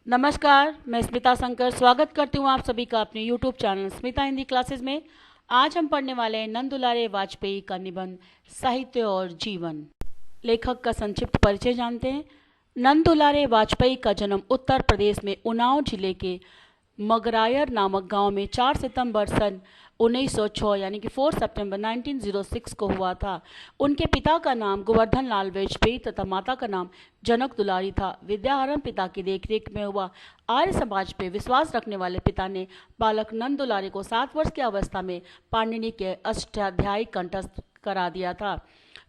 नमस्कार, मैं स्मिता शंकर स्वागत करती हूँ आप सभी का अपने YouTube channel Smita Hindi classes में। आज हम पढ़ने वाले हैं नंद दुलारे वाजपेयी का निबंध साहित्य और जीवन। लेखक का संक्षिप्त परिचय जानते हैं। नंद दुलारे वाजपेयी का जन्म उत्तर प्रदेश में उन्नाव जिले के मगरायर नामक गांव में 4 सितंबर सन 1906 यानी कि 4 सितंबर 1906 को हुआ था। उनके पिता का नाम गोवर्धन लाल वाजपेयी तथा माता का नाम जनक दुलारी था। विद्यारंभ पिता की देखरेख में हुआ। आर्य समाज पे विश्वास रखने वाले पिता ने बालक नंद दुलारे को 7 वर्ष की अवस्था में पाणिनि के अष्टाध्यायी कंठस्थ करा दिया था।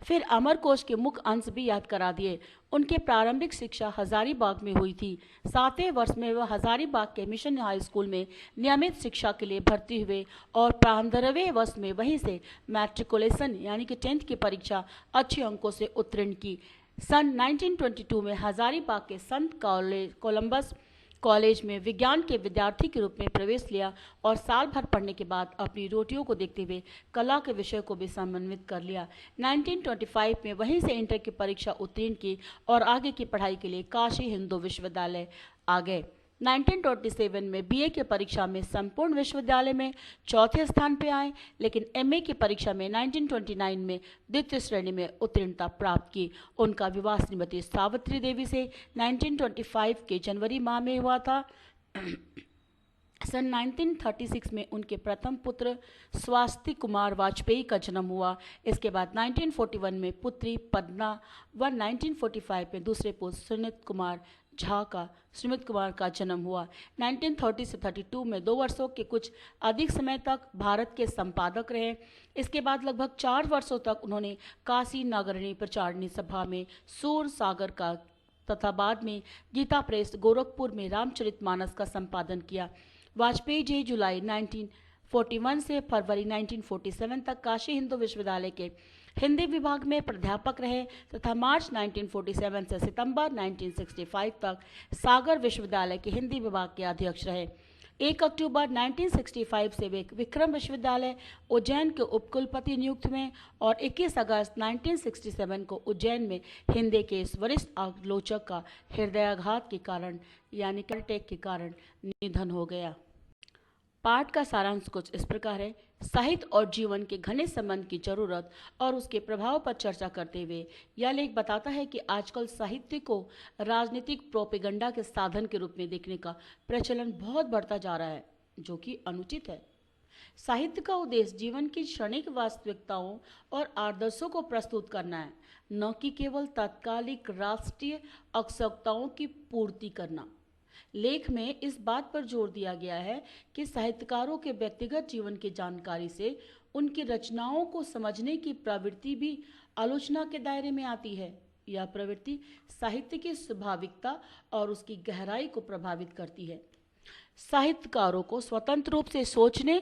फिर अमरकोश के मुख्य अंश भी याद करा दिए। उनकी प्रारंभिक शिक्षा हजारीबाग में हुई थी। 7वें वर्ष में वह हजारीबाग के मिशन हाई स्कूल में नियमित शिक्षा के लिए भर्ती हुए और 15वें वर्ष में वहीं से मैट्रिकुलेशन यानी कि 10th की परीक्षा अच्छे अंकों से उत्तीर्ण की। सन 1922 में हजारीबाग के संत कोलंबस कॉलेज में विज्ञान के विद्यार्थी के रूप में प्रवेश लिया और साल भर पढ़ने के बाद अपनी रोटियों को देखते हुए कला के विषय को भी समन्वित कर लिया। 1925 में वहीं से इंटर की परीक्षा उत्तीर्ण की और आगे की पढ़ाई के लिए काशी हिंदू विश्वविद्यालय आ गए। 1927 में बीए की परीक्षा में संपूर्ण विश्वविद्यालय में चौथे स्थान पर आए, लेकिन एमए की परीक्षा में 1929 में द्वितीय श्रेणी में उत्तीर्णता प्राप्त की। उनका विवाह श्रीमती सावित्री देवी से 1925 के जनवरी माह में हुआ था। सन 1936 में उनके प्रथम पुत्र स्वाति कुमार वाजपेयी का जन्म हुआ। इसके बाद 1941 में पुत्री पद्मा व 1945 में दूसरे पुत्र सुमित कुमार का जन्म हुआ। 1930 से 32 में 2 वर्षों के कुछ अधिक समय तक भारत के संपादक रहे। इसके बाद लगभग 4 वर्षों तक उन्होंने काशी नगरणी प्रचारणी सभा में सूर सागर का तथा बाद में गीता प्रेस गोरखपुर में रामचरितमानस का संपादन किया। वाजपेयी जी जुलाई 1941 से फरवरी 1947 तक काशी हिंदू विश्वविद्यालय के हिंदी विभाग में प्राध्यापक रहे तथा मार्च 1947 से सितंबर 1965 तक सागर विश्वविद्यालय के हिंदी विभाग के अध्यक्ष रहे। 1 अक्टूबर 1965 से वे विक्रम विश्वविद्यालय उज्जैन के उपकुलपति नियुक्त हुए और 21 अगस्त 1967 को उज्जैन में हिंदी के इस वरिष्ठ आलोचक का हृदयाघात के कारण यानी हार्ट अटैक के कारण निधन हो गया। पाठ का सारांश कुछ इस प्रकार है। साहित्य और जीवन के घने संबंध की जरूरत और उसके प्रभाव पर चर्चा करते हुए यह लेख बताता है कि आजकल साहित्य को राजनीतिक प्रोपेगेंडा के साधन के रूप में देखने का प्रचलन बहुत बढ़ता जा रहा है, जो कि अनुचित है। साहित्य का उद्देश्य जीवन की क्षणिक वास्तविकताओं और आदर्शों को प्रस्तुत करना है, न कि केवल तात्कालिक राष्ट्रीय आवश्यकताओं की पूर्ति करना। लेख में इस बात पर जोर दिया गया है कि साहित्यकारों के व्यक्तिगत जीवन की जानकारी से उनकी रचनाओं को समझने की प्रवृत्ति भी आलोचना के दायरे में आती है। यह प्रवृत्ति साहित्य की स्वाभाविकता और उसकी गहराई को प्रभावित करती है। साहित्यकारों को स्वतंत्र रूप से सोचने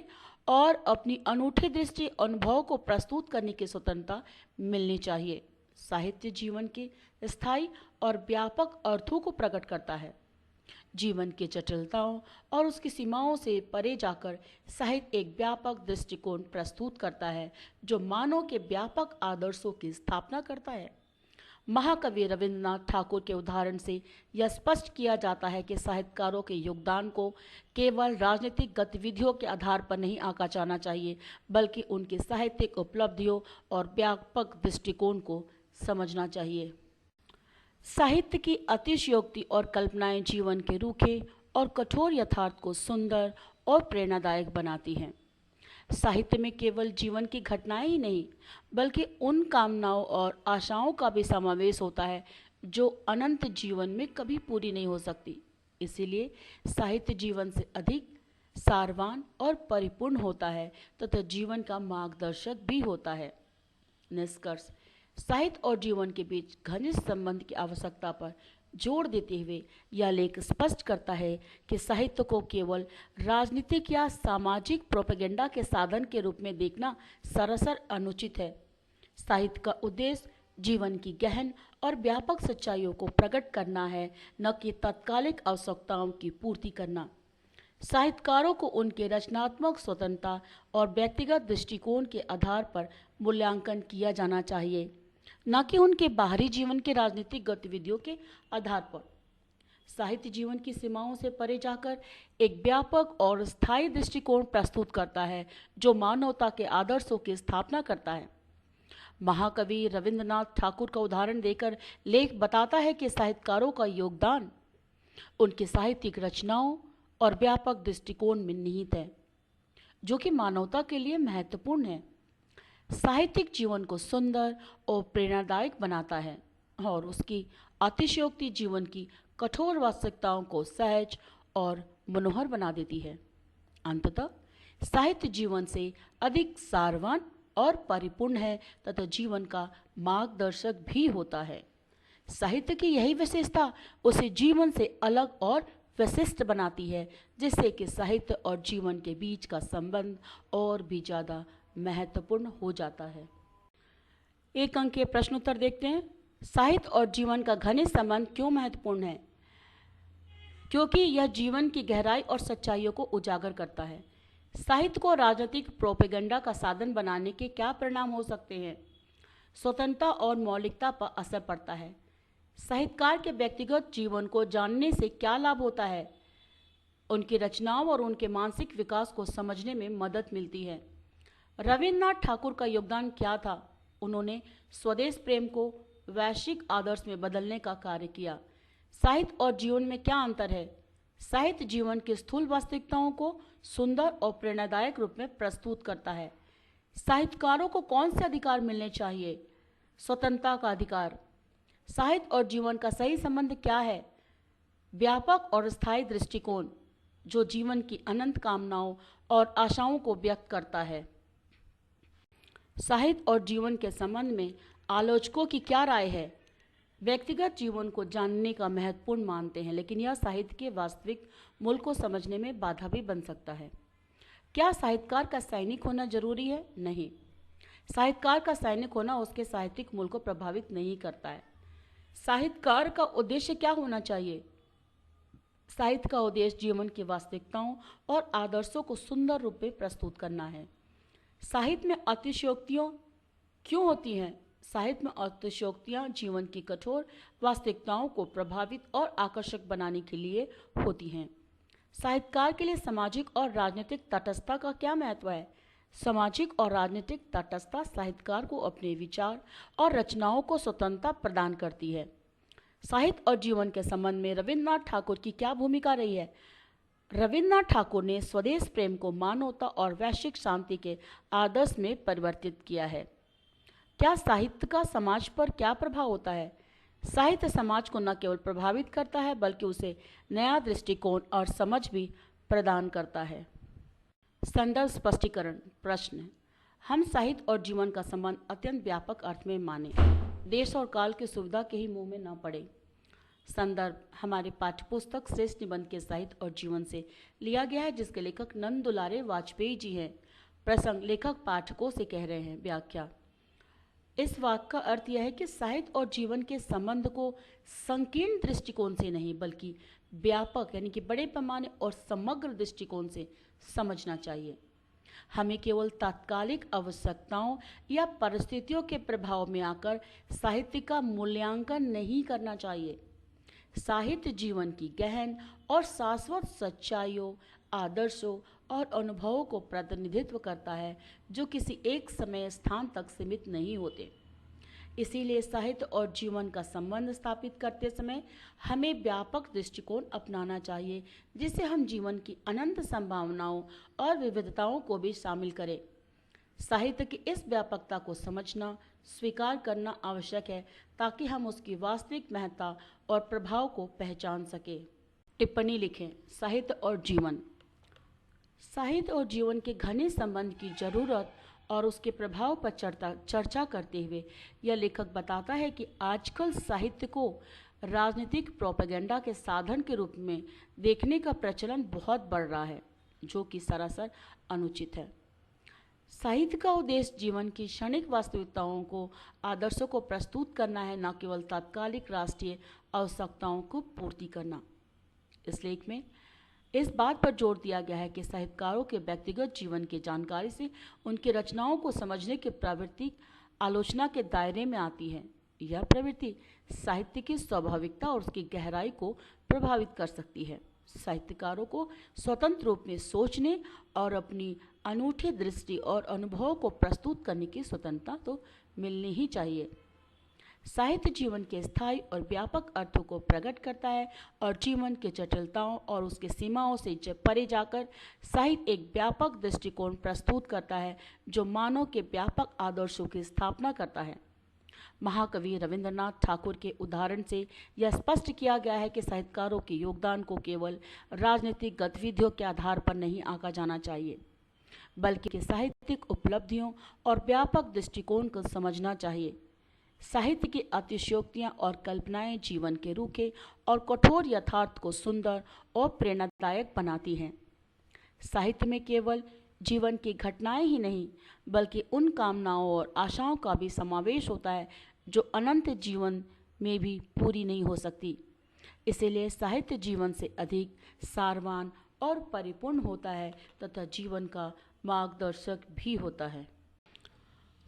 और अपनी अनूठी दृष्टि अनुभव को प्रस्तुत करने की स्वतंत्रता मिलनी चाहिए। साहित्य जीवन के स्थायी और व्यापक अर्थों को प्रकट करता है। जीवन की जटिलताओं और उसकी सीमाओं से परे जाकर साहित्य एक व्यापक दृष्टिकोण प्रस्तुत करता है जो मानव के व्यापक आदर्शों की स्थापना करता है। महाकवि रविंद्रनाथ ठाकुर के उदाहरण से यह स्पष्ट किया जाता है कि साहित्यकारों के योगदान को केवल राजनीतिक गतिविधियों के आधार पर नहीं आंका जाना चाहिए, बल्कि उनकी साहित्यिक उपलब्धियों और व्यापक दृष्टिकोण को समझना चाहिए। साहित्य की अतिशयोक्ति और कल्पनाएं जीवन के रूखे और कठोर यथार्थ को सुंदर और प्रेरणादायक बनाती हैं। साहित्य में केवल जीवन की घटनाएं ही नहीं, बल्कि उन कामनाओं और आशाओं का भी समावेश होता है जो अनंत जीवन में कभी पूरी नहीं हो सकती। इसीलिए साहित्य जीवन से अधिक सारवान और परिपूर्ण होता है तथा जीवन का मार्गदर्शक भी होता है। निष्कर्ष: साहित्य और जीवन के बीच घनिष्ठ संबंध की आवश्यकता पर जोर देते हुए यह लेख स्पष्ट करता है कि साहित्य को केवल राजनीतिक या सामाजिक प्रोपेगेंडा के साधन के रूप में देखना सरासर अनुचित है। साहित्य का उद्देश्य जीवन की गहन और व्यापक सच्चाइयों को प्रकट करना है, न कि तात्कालिक आवश्यकताओं की पूर्ति करना। साहित्यकारों को उनके रचनात्मक स्वतंत्रता और व्यक्तिगत दृष्टिकोण के आधार पर मूल्यांकन किया जाना चाहिए, न कि उनके बाहरी जीवन के राजनीतिक गतिविधियों के आधार पर। साहित्य जीवन की सीमाओं से परे जाकर एक व्यापक और स्थायी दृष्टिकोण प्रस्तुत करता है जो मानवता के आदर्शों की स्थापना करता है। महाकवि रविंद्रनाथ ठाकुर का उदाहरण देकर लेख बताता है कि साहित्यकारों का योगदान उनकी साहित्यिक रचनाओं और व्यापक दृष्टिकोण में निहित है, जो कि मानवता के लिए महत्वपूर्ण है। साहित्यिक जीवन को सुंदर और प्रेरणादायक बनाता है और उसकी अतिशयोक्ति जीवन की कठोर वास्तविकताओं को सहज और मनोहर बना देती है। अंततः साहित्य जीवन से अधिक सारवान और परिपूर्ण है तथा जीवन का मार्गदर्शक भी होता है। साहित्य की यही विशेषता उसे जीवन से अलग और विशिष्ट बनाती है, जिससे कि साहित्य और जीवन के बीच का संबंध और भी ज़्यादा महत्वपूर्ण हो जाता है। एक अंक के प्रश्न उत्तर देखते हैं। साहित्य और जीवन का घनिष्ठ संबंध क्यों महत्वपूर्ण है? क्योंकि यह जीवन की गहराई और सच्चाइयों को उजागर करता है। साहित्य को राजनीतिक प्रोपेगेंडा का साधन बनाने के क्या परिणाम हो सकते हैं? स्वतंत्रता और मौलिकता पर असर पड़ता है। साहित्यकार के व्यक्तिगत जीवन को जानने से क्या लाभ होता है? उनकी रचनाओं और उनके मानसिक विकास को समझने में मदद मिलती है। रविन्द्रनाथ ठाकुर का योगदान क्या था? उन्होंने स्वदेश प्रेम को वैश्विक आदर्श में बदलने का कार्य किया। साहित्य और जीवन में क्या अंतर है? साहित्य जीवन की स्थूल वास्तविकताओं को सुंदर और प्रेरणादायक रूप में प्रस्तुत करता है। साहित्यकारों को कौन से अधिकार मिलने चाहिए? स्वतंत्रता का अधिकार। साहित्य और जीवन का सही संबंध क्या है? व्यापक और स्थायी दृष्टिकोण जो जीवन की अनंत कामनाओं और आशाओं को व्यक्त करता है। साहित्य और जीवन के संबंध में आलोचकों की क्या राय है? व्यक्तिगत जीवन को जानने का महत्वपूर्ण मानते हैं, लेकिन यह साहित्य के वास्तविक मूल को समझने में बाधा भी बन सकता है। क्या साहित्यकार का सैनिक होना जरूरी है? नहीं। साहित्यकार का सैनिक होना उसके साहित्यिक मूल को प्रभावित नहीं करता है। साहित्यकार का उद्देश्य क्या होना चाहिए? साहित्य का उद्देश्य जीवन की वास्तविकताओं और आदर्शों को सुंदर रूप में प्रस्तुत करना है। साहित्य में अतिशयोक्तियाँ क्यों होती हैं? साहित्य में अतिशयोक्तियाँ जीवन की कठोर वास्तविकताओं को प्रभावित और आकर्षक बनाने के लिए होती हैं। साहित्यकार के लिए सामाजिक और राजनीतिक तटस्थता का क्या महत्व है? सामाजिक और राजनीतिक तटस्थता साहित्यकार को अपने विचार और रचनाओं को स्वतंत्रता प्रदान करती है। साहित्य और जीवन के संबंध में रविन्द्रनाथ ठाकुर की क्या भूमिका रही है? रविन्द्रनाथ ठाकुर ने स्वदेश प्रेम को मानवता और वैश्विक शांति के आदर्श में परिवर्तित किया है। क्या साहित्य का समाज पर क्या प्रभाव होता है? साहित्य समाज को न केवल प्रभावित करता है बल्कि उसे नया दृष्टिकोण और समझ भी प्रदान करता है। संदर्भ स्पष्टीकरण। प्रश्न: हम साहित्य और जीवन का संबंध अत्यंत व्यापक अर्थ में माने, देश और काल की सुविधा के ही मुंह में न पड़े। संदर्भ: हमारे पाठ्यपुस्तक श्रेष्ठ निबंध के साहित्य और जीवन से लिया गया है, जिसके लेखक नंद दुलारे वाजपेयी जी हैं। प्रसंग: लेखक पाठकों से कह रहे हैं। व्याख्या: इस वाक्य का अर्थ यह है कि साहित्य और जीवन के संबंध को संकीर्ण दृष्टिकोण से नहीं बल्कि व्यापक यानी कि बड़े पैमाने और समग्र दृष्टिकोण से समझना चाहिए। हमें केवल तात्कालिक आवश्यकताओं या परिस्थितियों के प्रभाव में आकर साहित्य का मूल्यांकन नहीं करना चाहिए। साहित्य जीवन की गहन और शाश्वत सच्चाइयों, आदर्शों और अनुभवों को प्रतिनिधित्व करता है जो किसी एक समय स्थान तक सीमित नहीं होते। इसीलिए साहित्य और जीवन का संबंध स्थापित करते समय हमें व्यापक दृष्टिकोण अपनाना चाहिए, जिससे हम जीवन की अनंत संभावनाओं और विविधताओं को भी शामिल करें। साहित्य की इस व्यापकता को समझना, स्वीकार करना आवश्यक है ताकि हम उसकी वास्तविक महत्ता और प्रभाव को पहचान सकें। टिप्पणी लिखें। साहित्य और जीवन। साहित्य और जीवन के घनिष्ठ संबंध की जरूरत और उसके प्रभाव पर चर्चा करते हुए यह लेखक बताता है कि आजकल साहित्य को राजनीतिक प्रोपेगेंडा के साधन के रूप में देखने का प्रचलन बहुत बढ़ रहा है, जो कि सरासर अनुचित है। साहित्य का उद्देश्य जीवन की क्षणिक वास्तविकताओं को, आदर्शों को प्रस्तुत करना है, न केवल तात्कालिक राष्ट्रीय आवश्यकताओं को पूर्ति करना। इस लेख में इस बात पर जोर दिया गया है कि साहित्यकारों के व्यक्तिगत जीवन की जानकारी से उनकी रचनाओं को समझने की प्रवृत्ति आलोचना के दायरे में आती है। यह प्रवृत्ति साहित्य की स्वाभाविकता और उसकी गहराई को प्रभावित कर सकती है। साहित्यकारों को स्वतंत्र रूप में सोचने और अपनी अनूठी दृष्टि और अनुभव को प्रस्तुत करने की स्वतंत्रता तो मिलनी ही चाहिए। साहित्य जीवन के स्थायी और व्यापक अर्थों को प्रकट करता है और जीवन की जटिलताओं और उसके सीमाओं से परे जाकर साहित्य एक व्यापक दृष्टिकोण प्रस्तुत करता है जो मानव के व्यापक आदर्शों की स्थापना करता है। महाकवि रविंद्रनाथ ठाकुर के उदाहरण से यह स्पष्ट किया गया है कि साहित्यकारों के योगदान को केवल राजनीतिक गतिविधियों के आधार पर नहीं आंका जाना चाहिए, बल्कि साहित्यिक उपलब्धियों और व्यापक दृष्टिकोण को समझना चाहिए। साहित्य की अतिशयोक्तियाँ और कल्पनाएं जीवन के रूखे और कठोर यथार्थ को सुंदर और प्रेरणादायक बनाती हैं। साहित्य में केवल जीवन की घटनाएं ही नहीं, बल्कि उन कामनाओं और आशाओं का भी समावेश होता है जो अनंत जीवन में भी पूरी नहीं हो सकती। इसीलिए साहित्य जीवन से अधिक सारवान और परिपूर्ण होता है तथा जीवन का मार्गदर्शक भी होता है।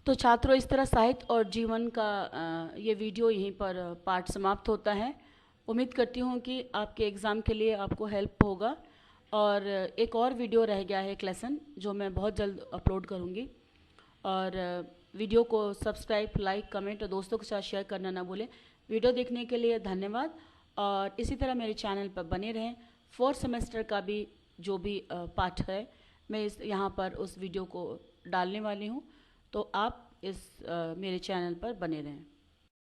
तो छात्रों, इस तरह साहित्य और जीवन का ये वीडियो यहीं पर पाठ समाप्त होता है। उम्मीद करती हूँ कि आपके एग्ज़ाम के लिए आपको हेल्प होगा। और एक और वीडियो रह गया है, एक लेसन, जो मैं बहुत जल्द अपलोड करूँगी। और वीडियो को सब्सक्राइब, लाइक, कमेंट और दोस्तों के साथ शेयर करना ना भूलें। वीडियो देखने के लिए धन्यवाद और इसी तरह मेरे चैनल पर बने रहें। 4th सेमेस्टर का भी जो भी पाठ है, मैं यहाँ पर उस वीडियो को डालने वाली हूँ, तो आप मेरे चैनल पर बने रहें।